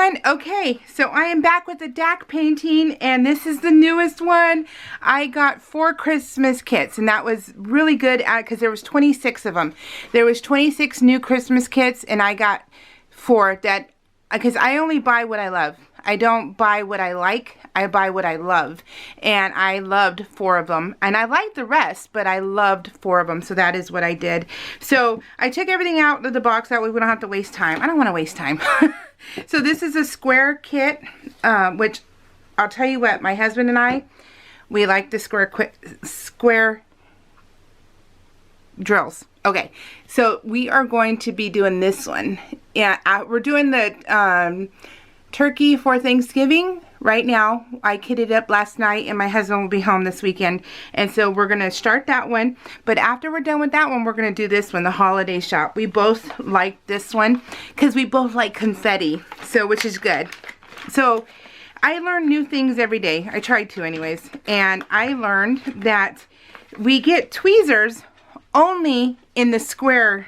everyone. Okay, so I am back with the DAC painting, and this is the newest one. I got 4 Christmas kits, and that was really good because there was 26 of them. There was 26 new Christmas kits, and I got 4 that, because I only buy what I love. I don't buy what I like, I buy what I love. And I loved 4 of them. And I liked the rest, but I loved 4 of them. So that is what I did. So I took everything out of the box. That way we don't have to waste time. I don't want to waste time. So this is a square kit, which I'll tell you what, my husband and I, we like the square drills. Okay, so we are going to be doing this one. Yeah, we're doing the turkey for Thanksgiving right now. I kitted up last night, and my husband will be home this weekend, and so we're gonna start that one. But after we're done with that one, we're gonna do this one, the holiday shop. We both like this one because we both like confetti, so which is good. So I learn new things every day. I try to anyways, and I learned that we get tweezers only in the square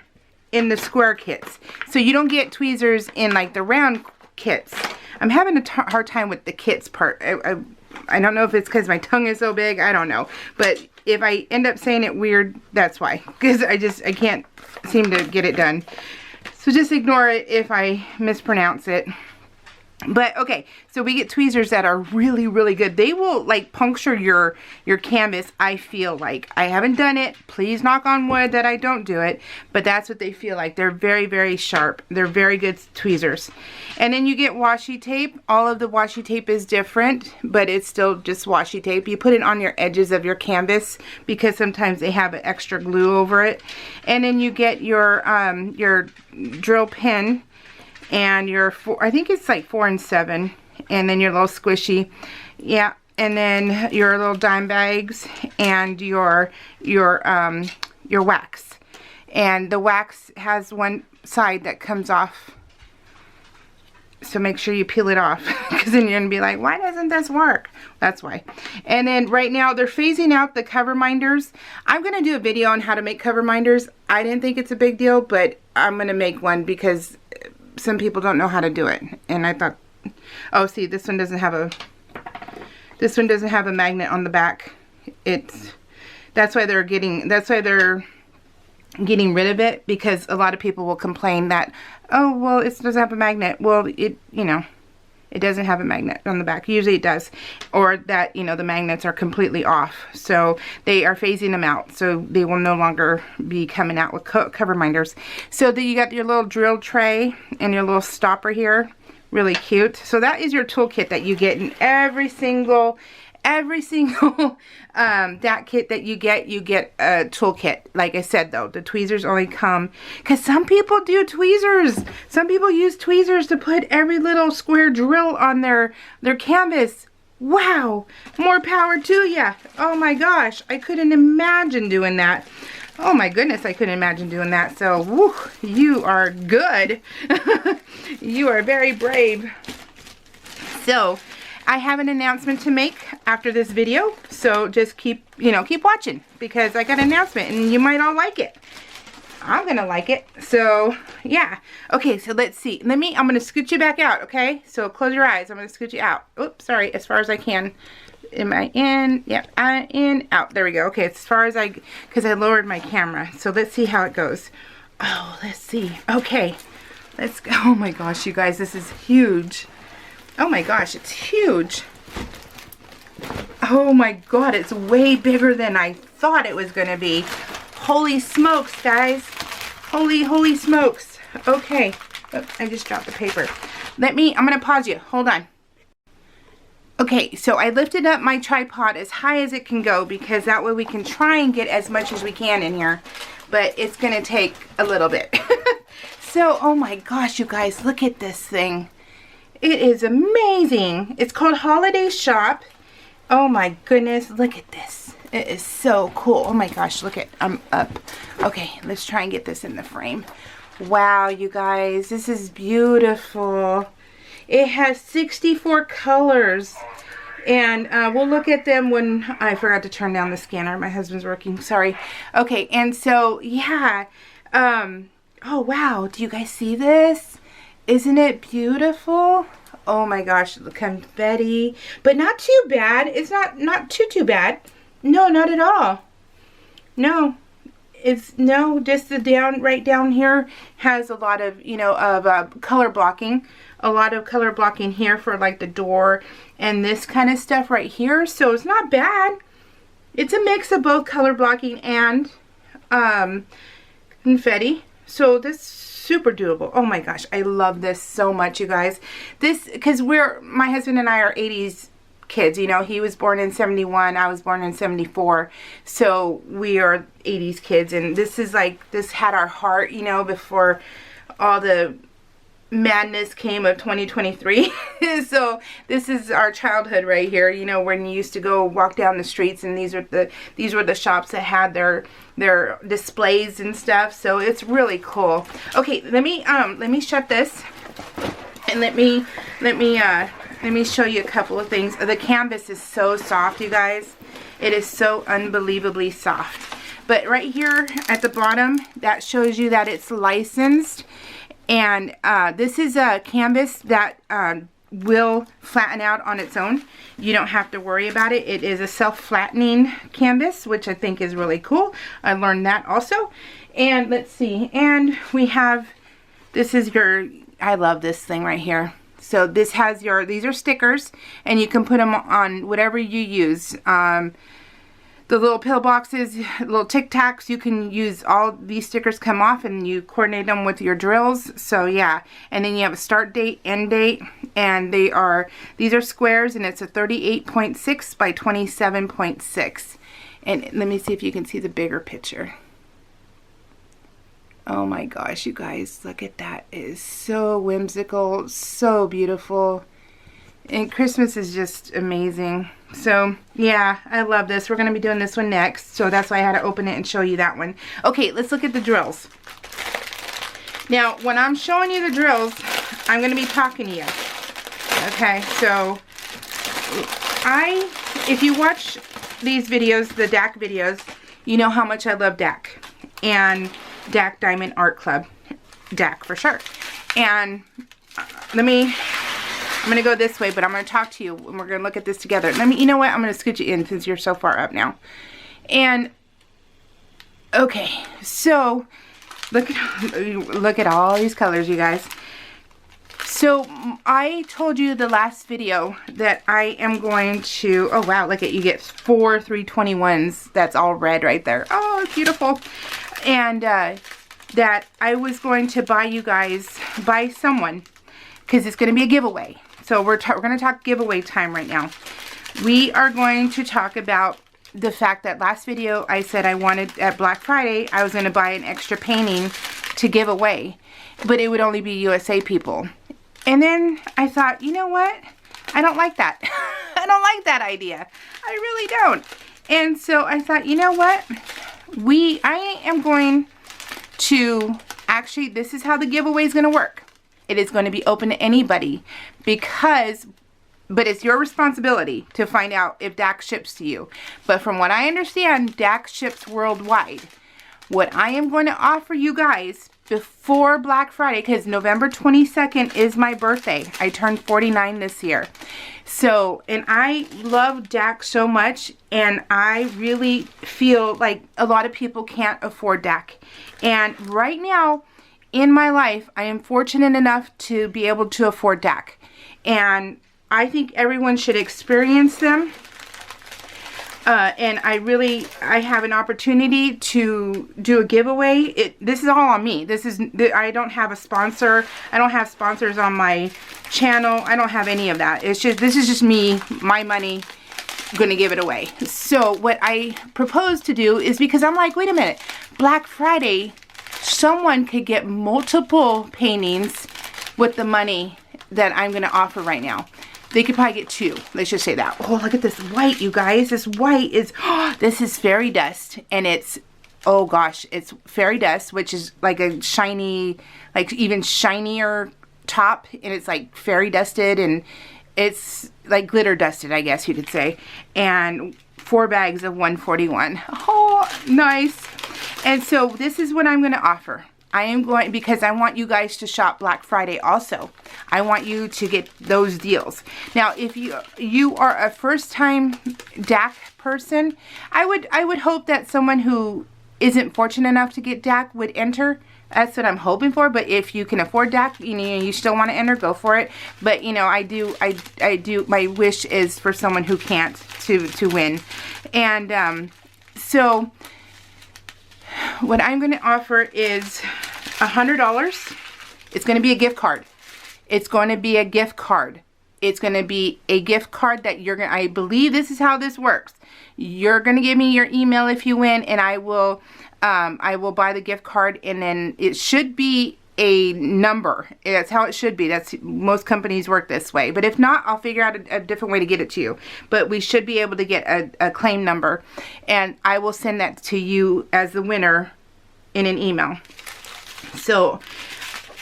kits. So you don't get tweezers in like the round kits. I'm having a hard time with the kits part. I don't know if it's because my tongue is so big. I don't know. But if I end up saying it weird, that's why. Because I can't seem to get it done. So just ignore it if I mispronounce it. But okay, so we get tweezers that are really, really good. They will like puncture your canvas, I feel like. I haven't done it. Please knock on wood that I don't do it. But that's what they feel like. They're very, very sharp. They're very good tweezers. And then you get washi tape. All of the washi tape is different, but it's still just washi tape. You put it on your edges of your canvas because sometimes they have an extra glue over it. And then you get your drill pin. And your I think it's like 4 and 7, and then your little squishy, yeah, and then your little dime bags and your wax. And the wax has one side that comes off, so make sure you peel it off, because then you're gonna be like, why doesn't this work? That's why. And then right now they're phasing out the cover minders. I'm gonna do a video on how to make cover minders. I didn't think it's a big deal, but I'm gonna make one because some people don't know how to do it, and I thought, oh, see, this one doesn't have a magnet on the back. That's why they're getting rid of it, because a lot of people will complain that, oh, well, it doesn't have a magnet. Well, it doesn't have a magnet on the back. Usually it does, or that, the magnets are completely off. So they are phasing them out, so they will no longer be coming out with cover minders. So then you got your little drill tray and your little stopper here, really cute. So that is your toolkit that you get in every single DAC kit that you get a toolkit. Like I said, though, the tweezers only come because some people do tweezers. Some people use tweezers to put every little square drill on their canvas. Wow, more power to ya. Oh my gosh, I couldn't imagine doing that. Oh my goodness, I couldn't imagine doing that. So, woo, you are good. You are very brave. So I have an announcement to make after this video, so just keep watching, because I got an announcement and you might all like it. I'm gonna like it. So yeah. Okay, so let's see. I'm gonna scoot you back out, okay? So close your eyes. I'm gonna scoot you out. Oops, sorry, as far as I can. Am I in? Yep, I'm in, out. There we go. Okay, as far as because I lowered my camera. So let's see how it goes. Oh, let's see. Okay, let's go. Oh my gosh, you guys, this is huge. Oh my gosh, it's huge. Oh my god, it's way bigger than I thought it was gonna be. Holy smokes, guys. Holy smokes. Okay. Oops, I just dropped the paper. I'm gonna pause you. Hold on. Okay, so I lifted up my tripod as high as it can go, because that way we can try and get as much as we can in here. But it's gonna take a little bit. So, oh my gosh, you guys, look at this thing. It is amazing. It's called Holiday Shop. Oh my goodness, look at this. It is so cool. Oh my gosh, look at, I'm up. Okay, let's try and get this in the frame. Wow, you guys, this is beautiful. It has 64 colors. And we'll look at them when I forgot to turn down the scanner. My husband's working, sorry. Okay, and so, yeah. Oh wow, do you guys see this? Isn't it beautiful? Oh my gosh, the confetti. But not too bad. It's not too bad. No, not at all. No. It's no, just the right down here has a lot of, you know, of color blocking. A lot of color blocking here for like the door and this kind of stuff right here. So it's not bad. It's a mix of both color blocking and confetti. So this super doable. Oh my gosh, I love this so much, you guys. This, because my husband and I are 80s kids, you know. He was born in 71, I was born in 74, so we are 80s kids, and this is like, this had our heart, you know, before all the madness came of 2023. So this is our childhood right here, you know, when you used to go walk down the streets, and these were the shops that had their displays and stuff. So it's really cool. Okay, let me shut this, and let me show you a couple of things. The canvas is so soft, you guys. It is so unbelievably soft. But right here at the bottom, that shows you that it's licensed. And this is a canvas that will flatten out on its own. You don't have to worry about it. It is a self-flattening canvas, which I think is really cool. I learned that also. And let's see. And we have, this is your, I love this thing right here. So this has your, these are stickers, and you can put them on whatever you use. The little pillboxes, little Tic Tacs, you can use all these stickers come off, and you coordinate them with your drills. So yeah, and then you have a start date, end date, and these are squares, and it's a 38.6 by 27.6. And let me see if you can see the bigger picture. Oh my gosh, you guys, look at that. It is so whimsical, so beautiful. And Christmas is just amazing. So, yeah, I love this. We're going to be doing this one next. So that's why I had to open it and show you that one. Okay, let's look at the drills. Now, when I'm showing you the drills, I'm going to be talking to you. Okay, so if you watch these videos, the DAC videos, you know how much I love DAC. And DAC Diamond Art Club. DAC for sure. And I'm going to go this way, but I'm going to talk to you, and we're going to look at this together. You know what? I'm going to scoot you in since you're so far up now. And, okay, so, look at all these colors, you guys. So, I told you the last video that I am going to, oh wow, look at, you get 4 321s. That's all red right there. Oh, it's beautiful. And, that I was going to buy someone, because it's going to be a giveaway. So we're going to talk giveaway time right now. We are going to talk about the fact that last video I said I wanted, at Black Friday, I was going to buy an extra painting to give away. But it would only be USA people. And then I thought, you know what? I don't like that. I don't like that idea. I really don't. And so I thought, you know what? I am going to, actually, this is how the giveaway is going to work. It is going to be open to anybody, but it's your responsibility to find out if DAC ships to you. But from what I understand, DAC ships worldwide. What I am going to offer you guys before Black Friday, because November 22nd is my birthday. I turned 49 this year. So, and I love DAC so much, and I really feel like a lot of people can't afford DAC. And right now, in my life, I am fortunate enough to be able to afford DAC. And I think everyone should experience them. And I have an opportunity to do a giveaway. This is all on me. I don't have a sponsor. I don't have sponsors on my channel. I don't have any of that. This is just me, my money, going to give it away. So what I propose to do is, because I'm like, wait a minute, Black Friday, someone could get multiple paintings with the money that I'm going to offer right now. They could probably get 2. Let's just say that. Oh, look at this white, you guys. This white is, this is fairy dust. And it's, oh gosh, it's fairy dust, which is like a shiny, like even shinier top. And it's like fairy dusted, and it's like glitter dusted, I guess you could say. And 4 bags of 141. Oh, nice. And so this is what I'm going to offer. I am going, because I want you guys to shop Black Friday also. I want you to get those deals. Now, if you are a first-time DAC person, I would hope that someone who isn't fortunate enough to get DAC would enter. That's what I'm hoping for. But if you can afford DAC, you still want to enter, go for it. But I do. My wish is for someone who can't to win. And so what I'm going to offer is $100. It's going to be a gift card. It's going to be a gift card. It's going to be a gift card that you're going to, I believe this is how this works. You're going to give me your email if you win, and I will buy the gift card, and then it should be a number. That's how it should be. That's, most companies work this way. But if not, I'll figure out a different way to get it to you. But we should be able to get a claim number, and I will send that to you as the winner in an email. So,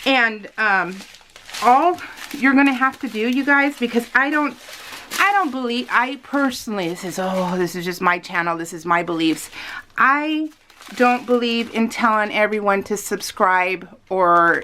and all you're gonna have to do, you guys, because I don't believe, I personally, this is just my channel, this is my beliefs. I don't believe in telling everyone to subscribe or,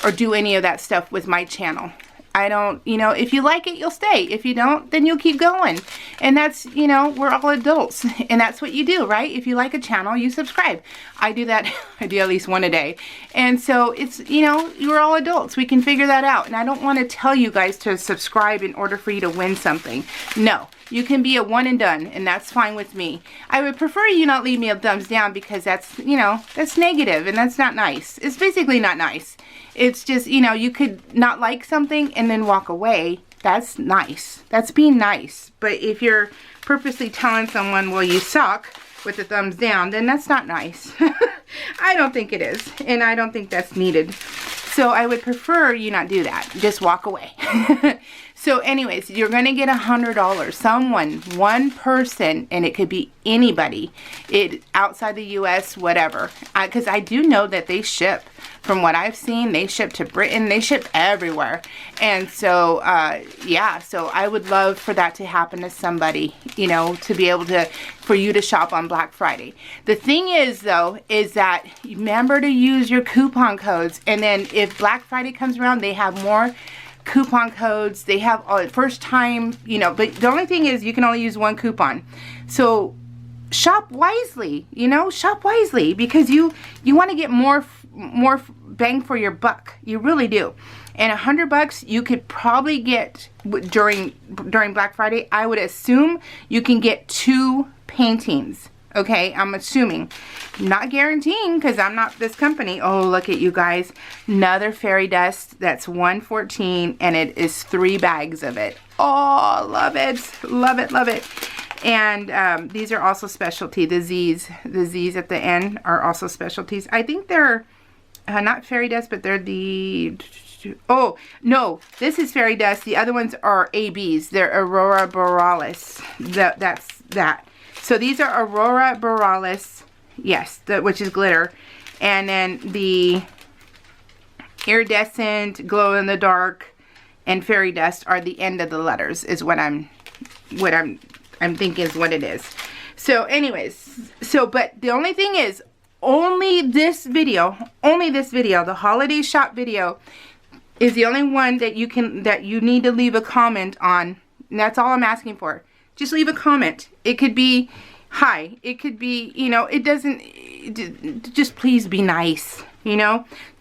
or do any of that stuff with my channel. I don't, if you like it, you'll stay. If you don't, then you'll keep going. And that's, we're all adults. And that's what you do, right? If you like a channel, you subscribe. I do that. I do at least one a day. And so it's, you're all adults. We can figure that out. And I don't want to tell you guys to subscribe in order for you to win something. No. You can be a one and done, and that's fine with me. I would prefer you not leave me a thumbs down, because that's, that's negative, and that's not nice. It's basically not nice. It's just, you could not like something and then walk away. That's nice. That's being nice. But if you're purposely telling someone, well, you suck, with a thumbs down, then that's not nice. I don't think it is, and I don't think that's needed. So I would prefer you not do that. Just walk away. So anyways, you're going to get $100. Someone, one person, and it could be anybody, outside the U.S., whatever. Because I do know that they ship. From what I've seen, they ship to Britain. They ship everywhere. And so, yeah, so I would love for that to happen to somebody, to be able to, for you to shop on Black Friday. The thing is, though, is that remember to use your coupon codes. And then if Black Friday comes around, they have more coupon codes. They have first time, but the only thing is you can only use one coupon. So shop wisely, shop wisely, because you want to get more bang for your buck. You really do. And $100 you could probably get during Black Friday. I would assume you can get 2 paintings. Okay, I'm assuming. Not guaranteeing, because I'm not this company. Oh, look at you guys. Another fairy dust. That's $114, and it is 3 bags of it. Oh, love it. Love it, love it. And these are also specialty. The Z's at the end are also specialties. I think they're not fairy dust, but they're the... Oh, no. This is fairy dust. The other ones are ABs. They're Aurora Borealis. That's that. So these are Aurora Borealis, yes, which is glitter, and then the iridescent, glow in the dark, and fairy dust are the end of the letters. Is what I'm thinking is what it is. So, anyways, but the only thing is, only this video, the holiday shop video, is the only one that you need to leave a comment on, and that's all I'm asking for. Just leave a comment. It could be hi. It could be, it doesn't, just please be nice,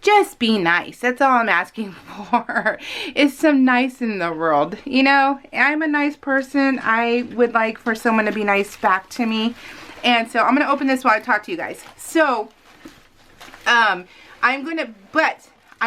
Just be nice. That's all I'm asking for. Is some nice in the world, I'm a nice person. I would like for someone to be nice back to me. And so I'm going to open this while I talk to you guys. So, I'm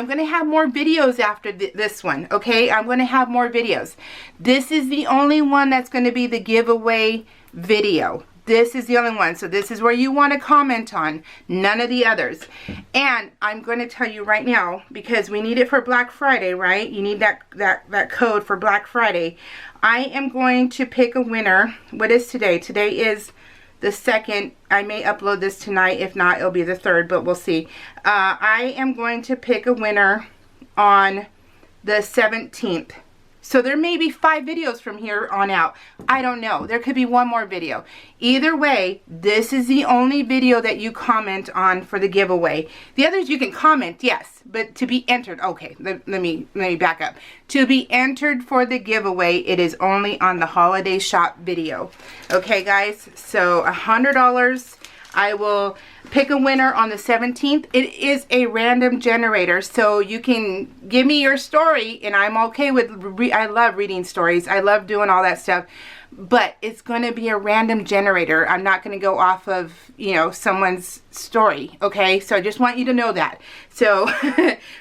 going to have more videos after this one, okay? I'm going to have more videos. This is the only one that's going to be the giveaway video. This is the only one. So this is where you want to comment on. None of the others. And I'm going to tell you right now, because we need it for Black Friday, right? You need that code for Black Friday. I am going to pick a winner. What is today? Today is the 2nd. I may upload this tonight. If not, it'll be the 3rd, but we'll see. I am going to pick a winner on the 17th. So there may be 5 videos from here on out. I don't know. There could be one more video. Either way, this is the only video that you comment on for the giveaway. The others you can comment, yes, but to be entered, okay, let me back up. To be entered for the giveaway, it is only on the holiday shop video. Okay, guys, so $100. I will pick a winner on the 17th. It is a random generator, so you can give me your story, and I'm okay with, I love reading stories. I love doing all that stuff, but it's going to be a random generator. I'm not going to go off of, you know, someone's story, okay? So I just want you to know that. So,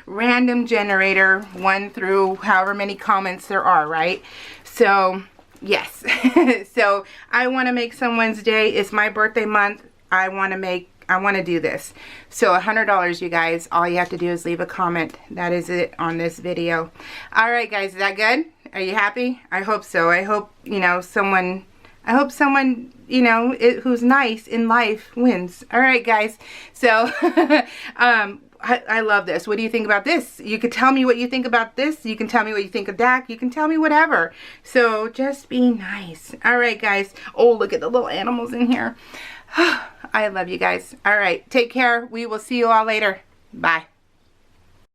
random generator, 1 through however many comments there are, right? So, yes. So, I want to make someone's day. It's my birthday month. I want to do this. So $100, you guys. All you have to do is leave a comment. That is it on this video. All right, guys. Is that good? Are you happy? I hope so. I hope, you know, someone, you know, who's nice in life wins. All right, guys. So, I love this. What do you think about this? You could tell me what you think about this. You can tell me what you think of DAC. You can tell me whatever. So just be nice. All right, guys. Oh, look at the little animals in here. I love you guys. All right. Take care. We will see you all later. Bye.